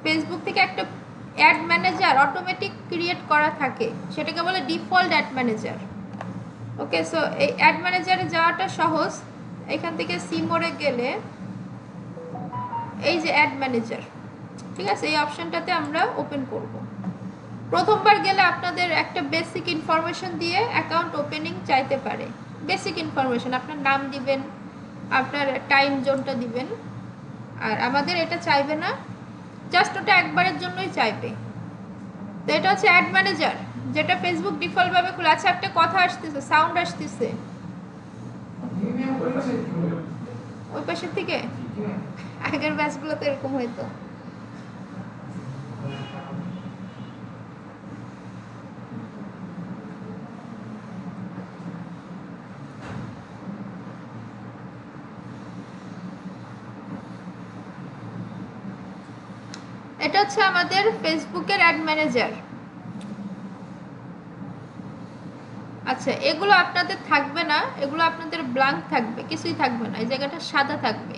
Facebook থেকে একটা add manager automatic create করা থাকে, সেটাকে বলে ডিফল্ট অ্যাড ম্যানেজার। ওকে, সো এই অ্যাড ম্যানেজারে যাওয়াটা সহজ। এখান থেকে সিমোরে গেলে এই যে অ্যাড ম্যানেজার, ঠিক আছে, এই অপশনটাতে আমরা ওপেন করব। প্রথমবার গেলে আপনাদের একটা বেসিক ইনফরমেশন দিয়ে অ্যাকাউন্ট ওপেনিং চাইতে পারে। বেসিক ইনফরমেশন, আপনার নাম দিবেন, আপনার টাইম জোনটা দিবেন। আর আমাদের এটা চাইবে না, জাস্ট ওটা একবারের জন্যই চাইবে। তো এটা হচ্ছে অ্যাড ম্যানেজার, যেটা ফেসবুক ডিফল্টভাবে খোলা আছে। একটা কথা আসতেছে, সাউন্ড আসতেছে ওই পাশের থেকে। আগের ব্যাচগুলোতে এরকম হইতো। এটা হচ্ছে আমাদের ফেসবুকের অ্যাড ম্যানেজার। আচ্ছা, এগুলো আপনাদের থাকবে না, এগুলো আপনাদের ব্ল্যাঙ্ক থাকবে, কিছুই থাকবে না, এই জায়গাটা সাদা থাকবে।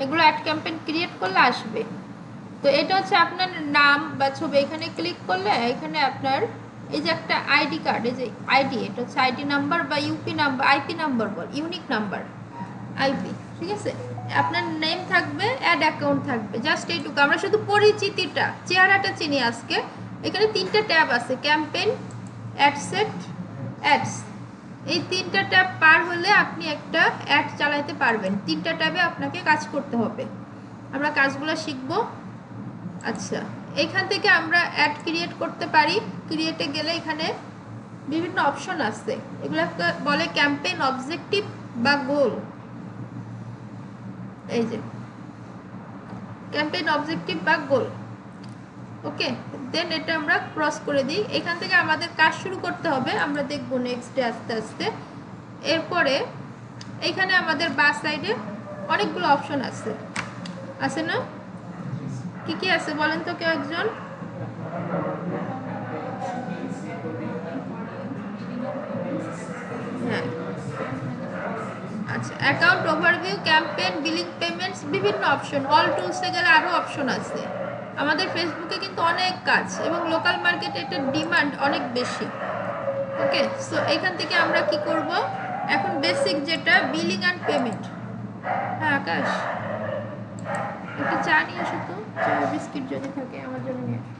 এগুলো অ্যাড ক্যাম্পেইন ক্রিয়েট করলে আসবে। তো এটা হচ্ছে আপনার নাম বা ছবি, এখানে ক্লিক করলে এখানে আপনার এই যে একটা আইডি কার্ড, এই যে আইডি, এটা হচ্ছে আইডি নাম্বার বা ইউপি নাম্বার, আইপি নাম্বার বল, ইউনিক নাম্বার, আইপি, ঠিক আছে। আপনার নেম থাকবে, অ্যাড অ্যাকাউন্ট থাকবে, জাস্ট এইটুকু। আমরা শুধু পরিচিতিটা, চেহারাটা চিনি আজকে। এখানে 3টা ট্যাব আছে, ক্যাম্পেইন, অ্যাডসেট, অ্যাডস। এই 3টা ট্যাব পার হলে আপনি একটা অ্যাড চালাতে পারবেন। 3টা ট্যাবে আপনাকে কাজ করতে হবে, আমরা কাজগুলো শিখব। আচ্ছা, এখান থেকে আমরা অ্যাড ক্রিয়েট করতে পারি। ক্রিয়েটে গেলে এখানে বিভিন্ন অপশন আছে, এগুলোকে বলে ক্যাম্পেইন অবজেক্টিভ বা গোল। এই যে ক্যাম্পেইন অবজেক্টিভ বা গোল। ওকে, দেন এটা আমরা ক্রস করে দিই। এখান থেকে আমাদের কাজ শুরু করতে হবে, আমরা দেখব নেক্সট ডে আস্তে আস্তে। এরপরে এইখানে আমাদের বাস সাইডে অনেকগুলো অপশন আছে, আছে না? কি কি আছে বলেন তো কেউ একজন? হ্যাঁ, আচ্ছা, account overview, campaign, billing, payments, বিভিন্ন অপশন। অল টুলসে গেলে আরও অপশন আছে। আমাদের ফেসবুকে কিন্তু অনেক কাজ, এবং লোকাল মার্কেটে এটার ডিমান্ড অনেক বেশি। ওকে, সো এখান থেকে আমরা কি করব এখন, বেসিক যেটা বিলিং অ্যান্ড পেমেন্ট। হ্যাঁ আকাশ, একটা চা নিয়ে আসো তো, চা বিস্কিট যদি থাকে আমার জন্য নিয়ে আসো।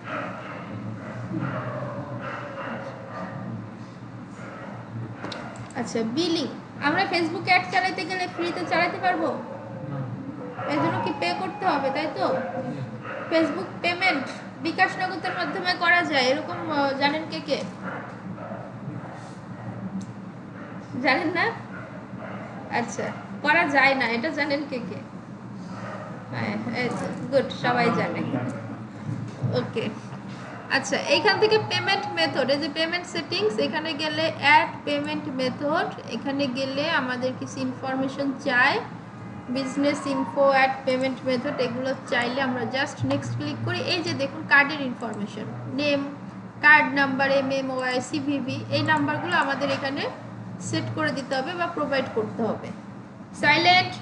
আচ্ছা, বিলিং। আমরা ফেসবুক অ্যাড চালাতে গেলে ফ্রিতে চালাতে পারবো? এর জন্য কি পে করতে হবে, তাই তো? ফেসবুক পেমেন্ট বিকাশ নগদের মাধ্যমে করা যায়, এরকম জানেন কে কে? জানেন না? আচ্ছা, করা যায় না, এটা জানেন কে কে? হ্যাঁ, গুড, সবাই জানে। ওকে, আচ্ছা, এইখান থেকে পেমেন্ট মেথড, এই যে পেমেন্ট সেটিংস, এখানে গেলে অ্যাড পেমেন্ট মেথড, এখানে গেলে আমাদের কিছু ইনফরমেশন চাই, business info, add payment method, এগুলো চাইলে আমরা জাস্ট নেক্সট ক্লিক করি। এই যে দেখুন কার্ডের information, name, card number, MMOI, CVV, এই নাম্বারগুলো আমাদের এখানে সেট করে দিতে হবে বা প্রোভাইড করতে হবে। সাইলেন্ট,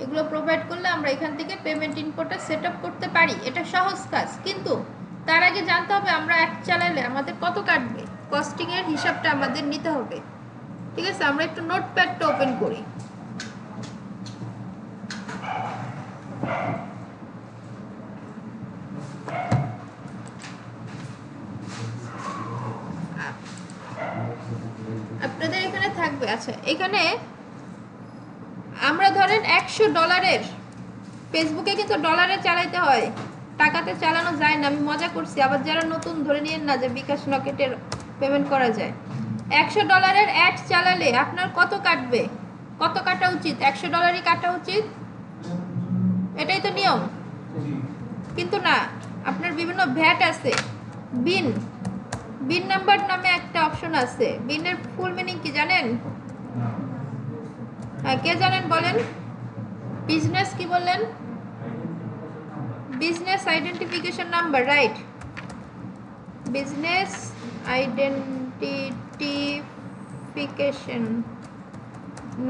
এগুলো প্রোভাইড করলে আমরা এখান থেকে পেমেন্ট ইনফোটা সেট আপ করতে পারি। এটা সহজ কাজ, কিন্তু তার আগে জানতে হবে আমরা অ্যাড চালালে আমাদের কত কাটবে, কস্টিংয়ের হিসাবটা আমাদের নিতে হবে। ঠিক আছে, আমরা একটু নোটপ্যাডটা ওপেন করি। আপনাদের এখানে থাকবে। আচ্ছা, এখানে আমরা ধরেন $100, ফেসবুকে কিন্তু ডলারে চালাইতে হয়, টাকাতে চালানো যায় না। আমি মজা করছি, আবার যারা নতুন ধরে নিয়েন না যে বিকাশ রকেটের পেমেন্ট করা যায়। $100 অ্যাড চালালে আপনার কত কাটবে, কত কাটা উচিত? $100 কাটা উচিত, এটাই তো নিয়ম। কিন্তু না, আপনার বিভিন্ন ভ্যাট আছে, বিন, বিন নাম্বার নামে একটা অপশন আছে। বিনের ফুল মিনিং কি জানেন? হ্যাঁ, কে জানেন বলেন? বিজনেস কি বললেন? Business identification number, right? Business identification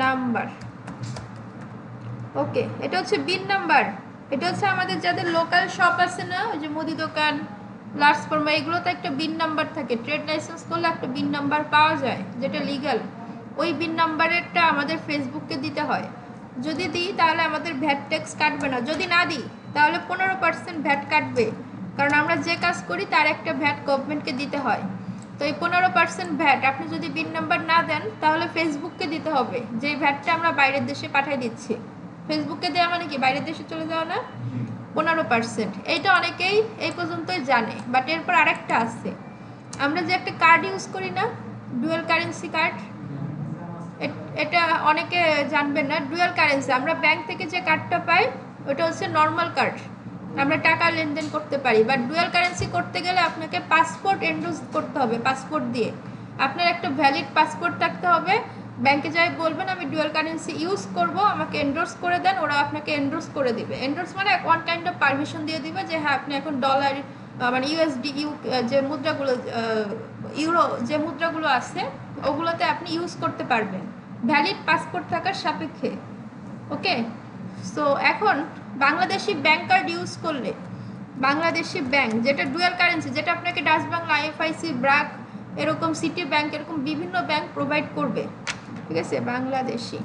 number. Okay, এটা হচ্ছে বিন নাম্বার। এটা হচ্ছে আমাদের যাদের লোকাল শপ আছে না, ওই যে মুদি দোকান, লার্জ ফার্মা, এগুলোতে একটা বিন নাম্বার থাকে। ট্রেড লাইসেন্স করলে একটা বিন নাম্বার পাওয়া যায় যেটা লিগ্যাল। ওই বিন নাম্বারেরটা আমাদের ফেসবুককে দিতে হয়। যদি দিই তাহলে আমাদের ভ্যাট ট্যাক্স কাটবে না, যদি না দিই তাহলে 15% ভ্যাট কাটবে, কারণ আমরা যে কাজ করি তার একটা ভ্যাট গভর্নমেন্টকে দিতে হয়। তো এই 15% ভ্যাট আপনি যদি বিন নাম্বার না দেন তাহলে ফেসবুককে দিতে হবে, যে ভ্যাটটা আমরা বাইরের দেশে পাঠিয়ে দিচ্ছি। ফেসবুককে দেওয়া মানে কি, বাইরের দেশে চলে যাওয়া না? 15%। এইটা অনেকেই এই পর্যন্তই জানে, বাট এরপর আরেকটা আছে। আমরা যে একটা কার্ড ইউজ করি না, ডুয়াল কারেন্সি কার্ড, এটা অনেকে জানবেন না। ডুয়াল কারেন্সি, আমরা ব্যাংক থেকে যে কার্ডটা পাই ওটা হচ্ছে নর্মাল কার্ড, আমরা টাকা লেনদেন করতে পারি। বাট ডুয়াল কারেন্সি করতে গেলে আপনাকে পাসপোর্ট এনডোজ করতে হবে। পাসপোর্ট দিয়ে আপনার একটা ভ্যালিড পাসপোর্ট থাকতে হবে। ব্যাংকে যাই বলবেন আমি ডুয়াল কারেন্সি ইউজ করব, আমাকে এন্ডোর্স করে দেন, ওরা আপনাকে এন্ডোর্স করে দিবে। এন্ডোর্স মানে ওয়ান কাইন্ড অফ পারমিশন দিয়ে দিবে যে হ্যাঁ আপনি এখন ডলার মানে ইউএসডি যে মুদ্রাগুলো, ইউরো যে মুদ্রাগুলো আছে ওগুলোতে আপনি ইউজ করতে পারবেন ভ্যালিড পাসপোর্ট থাকার সাপেক্ষে। ওকে, সো এখন বাংলাদেশি ব্যাংক কার্ড ইউজ করলে, বাংলাদেশি ব্যাংক যেটা ডুয়াল কারেন্সি, যেটা আপনাকে ডাচ বাংলা, আইএফআইসি, ব্র্যাক, এরকম সিটি ব্যাংক, এরকম বিভিন্ন ব্যাংক প্রোভাইড করবে। ঠিক আছে, বাংলাদেশি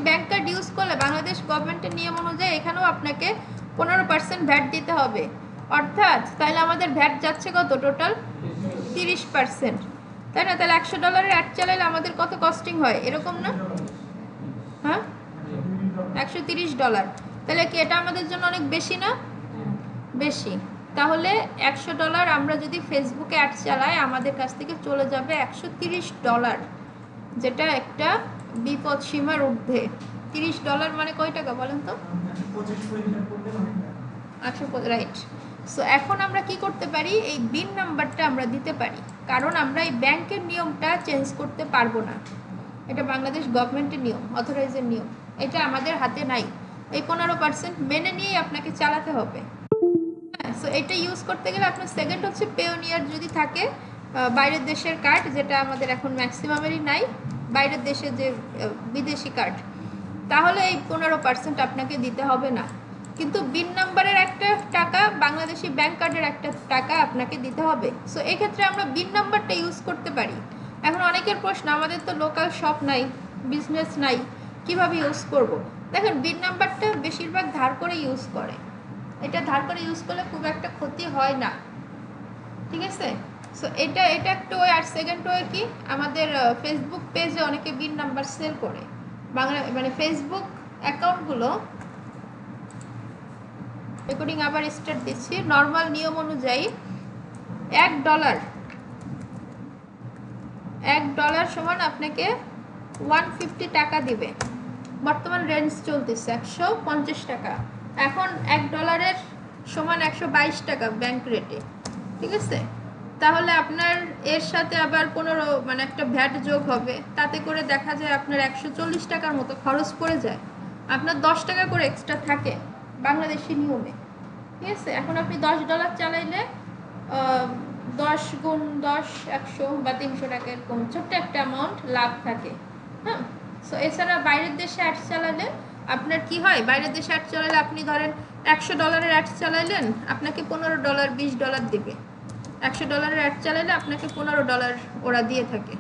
ব্যাংক কার্ড ইউজ করলে বাংলাদেশ গভর্নমেন্টের নিয়ম অনুযায়ী এখানেও আপনাকে 15% ভ্যাট দিতে হবে। অর্থাৎ তাহলে আমাদের ভ্যাট যাচ্ছে কত, টোটাল 30%, তাই না? তাহলে $100 অ্যাড চালাইলে আমাদের কত কস্টিং হয়, এরকম না? হ্যাঁ, $130। তাহলে কি এটা আমাদের জন্য অনেক বেশি না? বেশি। তাহলে $100 আমরা যদি ফেসবুকে অ্যাড চালাই আমাদের কাছ থেকে চলে যাবে $130, যেটা একটা বিপদ সীমার ঊর্ধ্বে। $30 মানে কয় টাকা বলেন তো? 100, রাইট। সো এখন আমরা কি করতে পারি, এই বিন নাম্বারটা আমরা দিতে পারি, কারণ আমরা এই ব্যাংকের নিয়মটা চেঞ্জ করতে পারবো না। এটা বাংলাদেশ গভর্নমেন্টের নিয়ম, অথরাইজের নিয়ম, এটা আমাদের হাতে নাই। এই 15% মেনে নিয়েই আপনাকে চালাতে হবে। হ্যাঁ, সো এটা ইউজ করতে গেলে আপনার সেকেন্ড হচ্ছে পেওনিয়ার যদি থাকে, বাইরের দেশের কার্ড, যেটা আমাদের এখন ম্যাক্সিমামেরই নাই, বাইরের দেশের যে বিদেশি কার্ড, তাহলে এই 15% আপনাকে দিতে হবে না। কিন্তু বিন নাম্বারের একটা টাকা, বাংলাদেশি ব্যাংক কার্ডের একটা টাকা আপনাকে দিতে হবে। সো এক্ষেত্রে আমরা বিন নাম্বারটা ইউজ করতে পারি। এখন অনেকের প্রশ্ন, আমাদের তো লোকাল শপ নাই, বিজনেস নাই, কিভাবে ইউজ করব? দেখেন, বিন নাম্বারটা বেশিরভাগ ধার করে ইউজ করে। এটা ধার করে ইউজ করলে খুব একটা ক্ষতি হয় না। ঠিক আছে, সো এটা একটা ওয়ে। আর সেকেন্ড ওয়ে কি, আমাদের ফেসবুক পেজে অনেকে বিন নাম্বার সেল করে। বাংলা মানে ফেসবুক অ্যাকাউন্টগুলো, রেকর্ডিং আবার স্টার্ট দিচ্ছি, নর্মাল নিয়ম অনুযায়ী $1 সমান আপনাকে 150 টাকা দিবে। বর্তমান রেঞ্জ চলতেছে 150 টাকা। এখন $1 সমান 122 টাকা ব্যাংক রেটে। ঠিক আছে, তাহলে আপনার এর সাথে আবার 15 মানে একটা ভ্যাট যোগ হবে, তাতে করে দেখা যায় আপনার 140 টাকার মতো খরচ পড়ে যায়। আপনার 10 টাকা করে এক্সট্রা থাকে বাংলাদেশি নিয়মে। ঠিক আছে, এখন আপনি $10 চালাইলে 10 গুণ 10 100 বা 300 টাকা এরকম ছোট্ট একটা অ্যামাউন্ট লাভ থাকে। হ্যাঁ, সো এছাড়া বাইরের দেশে অ্যাড চালালে আপনার কি হয়, বাইরের দেশে অ্যাড চালালে আপনি ধরেন $100 অ্যাড চালাইলেন, আপনাকে $15 $20 দিবে। $100 অ্যাড চালাইলে আপনাকে $15 ওরা দিয়ে থাকে,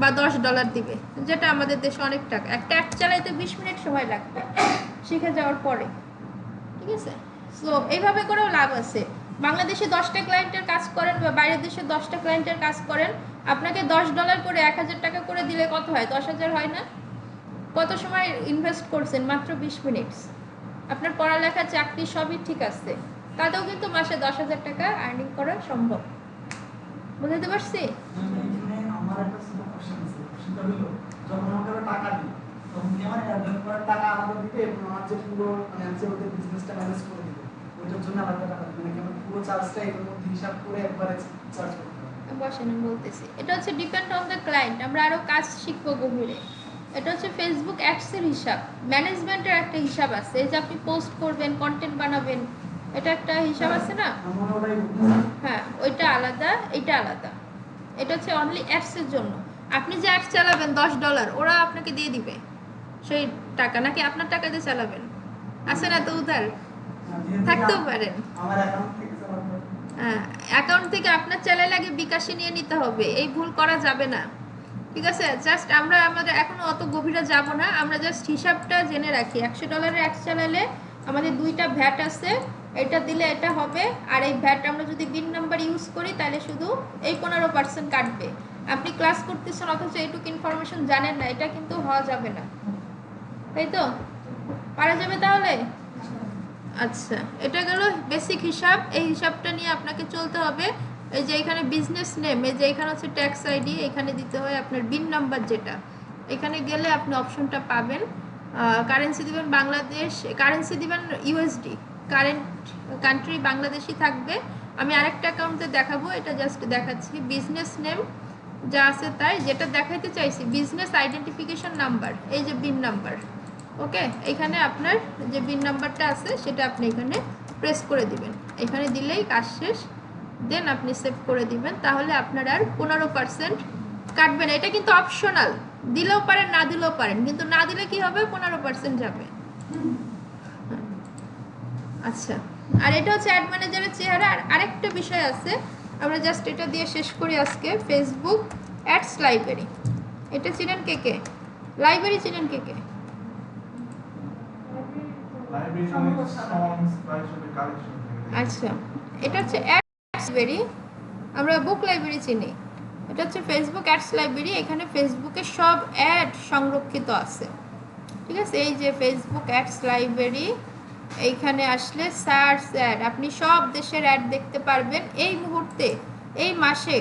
বা $10 দিবে, যেটা আমাদের দেশে অনেক টাকা। একটা অ্যাড চালাইতে 20 মিনিট সময় লাগবে শিখে যাওয়ার পরে। ঠিক আছে, সো এইভাবে করেও লাভ আছে। বাংলাদেশে 10টা ক্লায়েন্টের কাজ করেন বা বাইরের দেশে 10টা ক্লায়েন্টের কাজ করেন, আপনাকে $10 করে 1000 টাকা করে দিলে কত হয়, 10,000 হয় না? কত সময় ইনভেস্ট করছেন, মাত্র 20 মিনিট। আপনার পড়ালেখা, চাকরি সবই ঠিক আছে, তাতেও কিন্তু মাসে 10,000 টাকা আর্নিং করা সম্ভব। বুঝতে পারছি? আমার একটা ছোট কোশ্চেন আছে, সেটা হলো যখন আমাকে টাকা দিই তখন কি আমার অ্যাডভান্স করার টাকা আমাদের দিবে এবং আমার যে পুরো মানে যে ওদের বিজনেসটা ম্যানেজ করে দিবে ওইটার জন্য আলাদা টাকা দিবে, নাকি আমার পুরো চার্জটা এর মধ্যে হিসাব করে একবারে চার্জ করতে হবে? বসেন, আমি বলতেছি। এটা হচ্ছে ডিপেন্ড অন দ্য ক্লায়েন্ট, আমরা আরও কাজ শিখবো গভীরে। এটা হচ্ছে ফেসবুক অ্যাডসের হিসাব, ম্যানেজমেন্টের একটা হিসাব আছে। এই যে আপনি পোস্ট করবেন, কন্টেন্ট বানাবেন, এটা একটা হিসাব আছে না? হ্যাঁ, ওইটা আলাদা, এটা আলাদা। এটা হচ্ছে অনলি অ্যাডসের জন্য। আপনি যে অ্যাডস চালাবেন $10, ওরা আপনাকে দিয়ে দিবে সেই টাকা, নাকি আপনার টাকা দিয়ে চালাবেন? আছে না তো উধার, যেহেতু থাকতেও পারেন। আমার অ্যাকাউন্ট থেকে চালাতে হবে। অ্যাকাউন্ট থেকে আপনার চালালে আগে বিকাশে নিয়ে নিতে হবে, এই ভুল করা যাবে না। ঠিক আছে, জাস্ট আমরা আমাদের এখনো অত গভীরে যাব না, আমরা জাস্ট হিসাবটা জেনে রাখি। $100 অ্যাড চালালে আমাদের 2টা ভ্যাট আছে, এটা দিলে এটা হবে, আর এই ভ্যাট আমরা যদি বিন নাম্বার ইউজ করি তাহলে শুধু এই 15% কাটবে। আপনি ক্লাস করতেছেন অথচ এইটুকু ইনফরমেশন জানেন না, এটা কিন্তু হওয়া যাবে না, তাই তো? পারা যাবে তাহলে? আচ্ছা, এটা গেল বেসিক হিসাব। এই হিসাবটা নিয়ে আপনাকে চলতে হবে। এই যে এখানে বিজনেস নেম, এই যে এখানে হচ্ছে ট্যাক্স আইডি, এখানে দিতে হয় আপনার বিন নাম্বার যেটা। এখানে গেলে আপনি অপশনটা পাবেন, কারেন্সি দিবেন বাংলাদেশ, কারেন্সি দিবেন ইউএসডি, কারেন্ট কান্ট্রি বাংলাদেশই থাকবে। আমি আরেকটা অ্যাকাউন্টে দেখাবো, এটা জাস্ট দেখাচ্ছি। বিজনেস নেম যা আছে তাই, যেটা দেখাইতে চাইছি বিজনেস আইডেন্টিফিকেশন নাম্বার, এই যে বিন নাম্বার। ওকে, এখানে আপনার যে বিন নাম্বারটা আছে সেটা আপনি এখানে প্রেস করে দিবেন, এখানে দিলেই কাজ শেষ। দেন আপনি সেভ করে দিবেন, তাহলে আপনার আর 15% কাটবে না। এটা কিন্তু অপশনাল, দিলেও পারেন না দিলেও পারেন, কিন্তু না দিলে কি হবে, 15% যাবে। আচ্ছা, আর এটা হচ্ছে অ্যাড ম্যানেজারের চেহারা। আর আরেকটা বিষয় আছে, আমরা জাস্ট এটা দিয়ে শেষ করি আজকে। ফেসবুক অ্যাডস লাইব্রেরি, এটা চিনেন কে কে? লাইব্রেরি চিনেন কে কে? আচ্ছা, এটা হচ্ছে অ্যাডস লাইব্রেরি, আমরা বুক লাইব্রেরি চিনি। এটা হচ্ছে ফেসবুক অ্যাডস লাইব্রেরি, এখানে ফেসবুকের সব অ্যাড সংরক্ষিত আছে। ঠিক আছে, এই যে ফেসবুক অ্যাডস লাইব্রেরি, এইখানে আসলে সার্চ অ্যাড, আপনি সব দেশের অ্যাড দেখতে পারবেন। এই মুহূর্তে, এই মাসে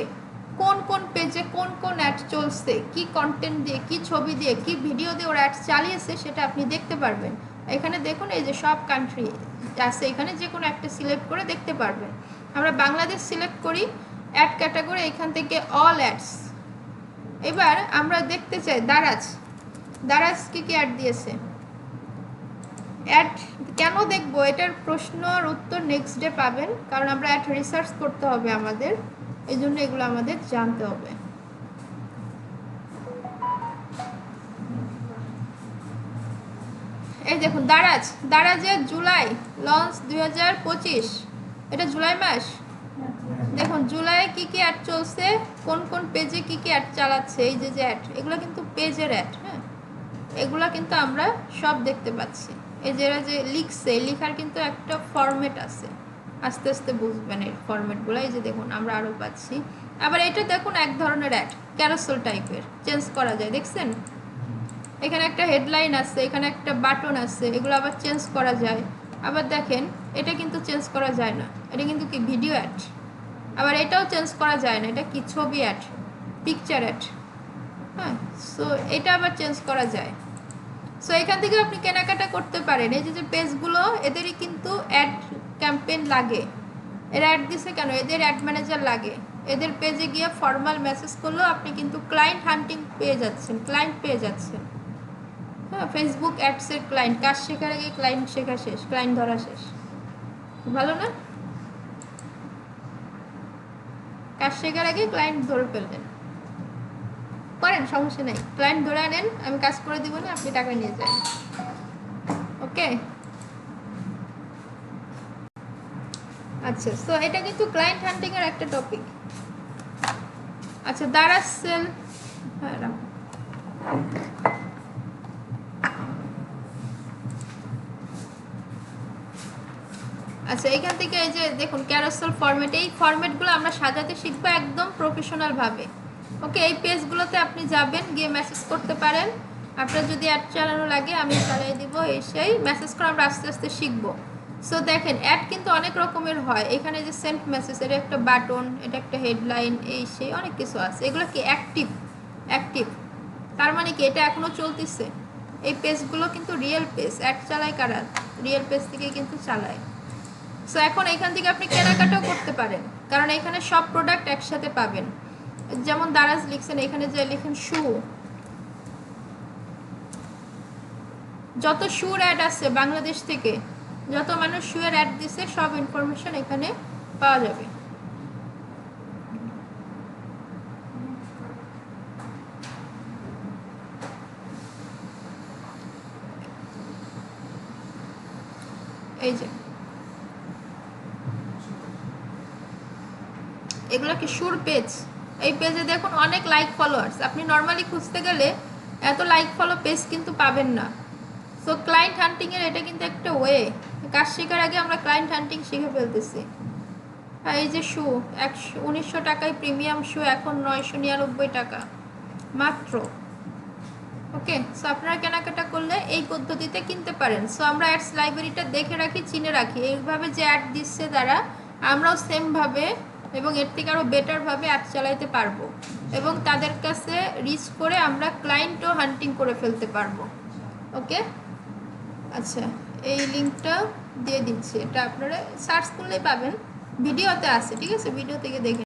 কোন কোন পেজে কোন কোন অ্যাড চলছে, কি কন্টেন্ট দিয়ে, কি ছবি দিয়ে, কি ভিডিও দিয়ে ওরা অ্যাড চালিয়েছে সেটা আপনি দেখতে পারবেন। এখানে দেখুন, এই যে সব কান্ট্রি আছে, এখানে যে কোনো একটা সিলেক্ট করে দেখতে পারবেন। আমরা বাংলাদেশ সিলেক্ট করি, অ্যাড ক্যাটাগরি, এখান থেকে অল অ্যাডস। এবার আমরা দেখতে চাই দারাজ, দারাজ কি কি অ্যাড দিয়েছে। অ্যাড কেন দেখবো, এটার প্রশ্নর উত্তর নেক্সট ডে পাবেন, কারণ আমরা অ্যাড রিসার্চ করতে হবে আমাদের, এই জন্য এগুলো আমাদের জানতে হবে। এই দেখুন দারাজ, দারাজের জুলাই লঞ্চ 2025, এটা জুলাই মাস। দেখুন জুলাইয়ে কি কি অ্যাড চলছে, কোন কোন পেজে কি কি অ্যাড চালাচ্ছে, এই যে যে অ্যাড, এগুলো কিন্তু পেজের অ্যাড। হ্যাঁ, এগুলো কিন্তু আমরা সব দেখতে পাচ্ছি। এই যারা যে লিখছে, লিখার কিন্তু একটা ফরম্যাট আছে, আস্তে আস্তে বুঝবেন এই ফরম্যাটগুলো। এই যে দেখুন আমরা আরও পাচ্ছি। আবার এটা দেখুন এক ধরনের অ্যাড, ক্যারোসেল টাইপের, চেঞ্জ করা যায়, দেখছেন? এখানে একটা হেডলাইন আছে, এখানে একটা বাটন আছে, এগুলো আবার চেঞ্জ করা যায়। আবার দেখেন এটা কিন্তু চেঞ্জ করা যায় না, এটা কিন্তু কি ভিডিও অ্যাড। আবার এটাও চেঞ্জ করা যায় না, এটা কি ছবি অ্যাড, পিকচার অ্যাড। হ্যাঁ, সো এটা আবার চেঞ্জ করা যায়। সো এখান থেকে আপনি কেনাকাটা করতে পারেন। এই যে পেজগুলো, এদেরই কিন্তু অ্যাড ক্যাম্পেইন লাগে। এরা অ্যাড দিছে কেন, এদের অ্যাড ম্যানেজার লাগে। এদের পেজে গিয়ে ফর্মাল মেসেজ করলেও আপনি কিন্তু ক্লায়েন্ট হান্টিং পেয়ে যাচ্ছেন, ক্লায়েন্ট পেয়ে যাচ্ছেন। হ্যাঁ, ফেসবুক অ্যাডসের ক্লায়েন্ট, কাজ শেখার আগে ক্লায়েন্ট শেখা শেষ, ক্লায়েন্ট ধরা শেষ। ভালো না? কাজ শেখার আগে ক্লায়েন্ট ধরে ফেললেন, করেন, সমস্যা নেই, ক্লায়েন্ট ধরে আনেন, আমি কাজ করে দিব না, আপনি টাকা নিয়ে যান। ওকে, আচ্ছা, সো এটা কিন্তু ক্লায়েন্ট হান্টিং এর একটা টপিক। আচ্ছা, দারাজ সেল, হ্যাঁ রাখো। আচ্ছা, এখান থেকে এই যে দেখুন ক্যারোসেল ফরম্যাট, এই ফরম্যাটগুলো আমরা সাজাতে শিখবো একদম প্রফেশনাল ভাবে। ওকে, এই পেজগুলোতে আপনি যাবেন, গিয়ে মেসেজ করতে পারেন। আপনার যদি অ্যাড চালানো লাগে আমি চালিয়ে দিব, এই সেই মেসেজ করে আমরা আস্তে আস্তে শিখবো। সো দেখেন অ্যাড কিন্তু অনেক রকমের হয়। এখানে যে সেন্ট মেসেজ, এটা একটা বাটন, এটা একটা হেডলাইন, এই সেই অনেক কিছু আছে। এগুলো কি অ্যাক্টিভ, অ্যাক্টিভ তার মানে কি এটা এখনো চলতেছে। এই পেজগুলো কিন্তু রিয়েল পেজ, অ্যাড চালায় কারা, রিয়েল পেজ থেকে কিন্তু চালায়। সো এখন এখান থেকে আপনি কেনাকাটাও করতে পারেন, কারণ এখানে সব প্রোডাক্ট একসাথে পাবেন। যেমন দারাজ লিখছেন, এখানে যে লিখেন শু, যত শুর অ্যাড আছে বাংলাদেশ থেকে, যত মানুষ শুয়ের অ্যাড দিছে সব ইনফরমেশন এখানে পাওয়া যাবে। এই যে এগুলো কি সুর পেজ, এই পেজে দেখুন অনেক লাইক ফলোয়ার্স। আপনি নর্মালি খুঁজতে গেলে এত লাইক ফলো পেজ কিন্তু পাবেন না। সো ক্লায়েন্ট হান্টিংয়ের এটা কিন্তু একটা ওয়ে, কাজ শেখার আগে আমরা ক্লায়েন্ট হান্টিং শিখে ফেলতেছি। আর এই যে শু 1900 টাকায় প্রিমিয়াম শু এখন 999 টাকা মাত্র। ওকে, সো আপনারা কেনাকাটা করলে এই পদ্ধতিতে কিনতে পারেন। সো আমরা অ্যাডস লাইব্রেরিটা দেখে রাখি, চিনে রাখি, এইভাবে যে অ্যাড দিচ্ছে তারা, আমরাও সেমভাবে এবং এর থেকে আরও বেটারভাবে অ্যাড চালাইতে পারবো এবং তাদের কাছে রিচ করে আমরা ক্লায়েন্টও হান্টিং করে ফেলতে পারবো। ওকে, আচ্ছা এই লিঙ্কটা দিয়ে দিচ্ছি, এটা আপনারা সার্চ করলেই পাবেন, ভিডিওতে আছে, ঠিক আছে, ভিডিও থেকে দেখে